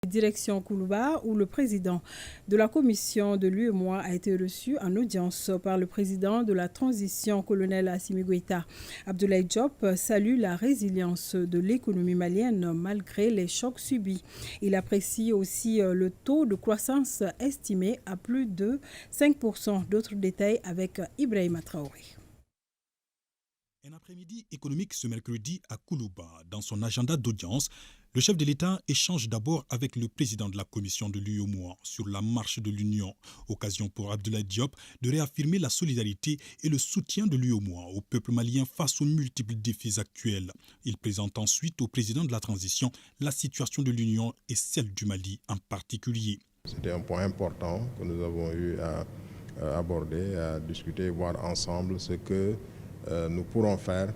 Direction Koulouba, où le président de la commission de l'UEMOA a été reçu en audience par le président de la transition, colonel Assimi Goïta. Abdoulaye Diop salue la résilience de l'économie malienne malgré les chocs subis. Il apprécie aussi le taux de croissance estimé à plus de 5%. D'autres détails avec Ibrahima Traoré. Un après-midi économique ce mercredi à Koulouba. Dans son agenda d'audience, le chef de l'État échange d'abord avec le président de la commission de l'UEMOA sur la marche de l'Union. Occasion pour Abdoulaye Diop de réaffirmer la solidarité et le soutien de l'UEMOA au peuple malien face aux multiples défis actuels. Il présente ensuite au président de la transition la situation de l'Union et celle du Mali en particulier. C'était un point important que nous avons eu à aborder, à discuter, voir ensemble ce que nous pourrons faire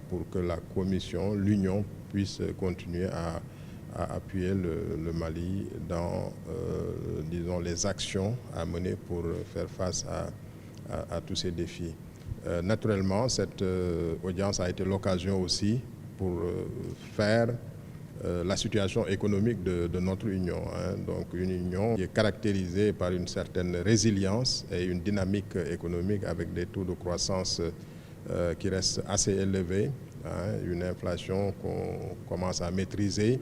pour que la Commission, l'Union, puisse continuer à appuyer le Mali dans, disons, les actions à mener pour faire face à tous ces défis. Naturellement, cette audience a été l'occasion aussi pour faire la situation économique de notre union. Donc une union qui est caractérisée par une certaine résilience et une dynamique économique avec des taux de croissance qui reste assez élevé, une inflation qu'on commence à maîtriser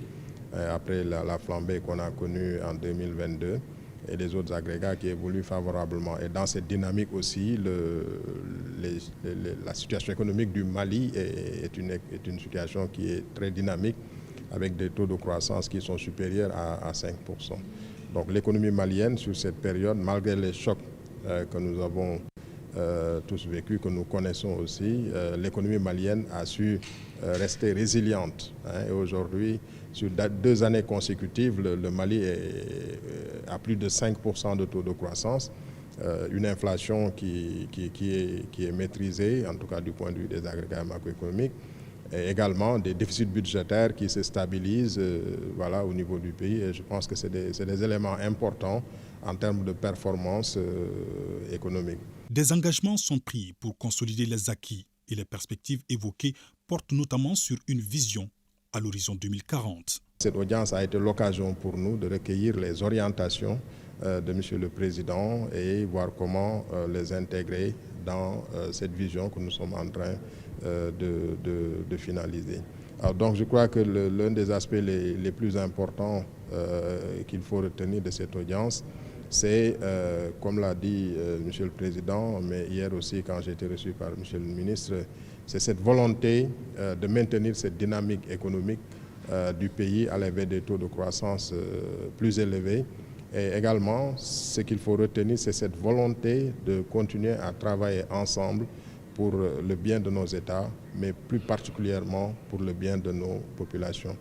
après la flambée qu'on a connue en 2022 et les autres agrégats qui évoluent favorablement. Et dans cette dynamique aussi, la situation économique du Mali est une situation qui est très dynamique avec des taux de croissance qui sont supérieurs à 5%. Donc l'économie malienne sur cette période, malgré les chocs que nous avons tous vécu, que nous connaissons aussi, l'économie malienne a su rester résiliente. Et aujourd'hui, sur 2 années consécutives, le Mali est à plus de 5% de taux de croissance, une inflation qui est maîtrisée, en tout cas du point de vue des agrégats macroéconomiques, et également des déficits budgétaires qui se stabilisent voilà, au niveau du pays. Et je pense que c'est des éléments importants en termes de performance économique. Des engagements sont pris pour consolider les acquis et les perspectives évoquées portent notamment sur une vision à l'horizon 2040. Cette audience a été l'occasion pour nous de recueillir les orientations de M. le Président et voir comment les intégrer dans cette vision que nous sommes en train de finaliser. Alors donc je crois que l'un des aspects les plus importants qu'il faut retenir de cette audience, c'est, comme l'a dit M. le Président, mais hier aussi quand j'ai été reçu par M. le ministre, c'est cette volonté de maintenir cette dynamique économique du pays à l'éveil des taux de croissance plus élevés. Et également, ce qu'il faut retenir, c'est cette volonté de continuer à travailler ensemble pour le bien de nos États, mais plus particulièrement pour le bien de nos populations.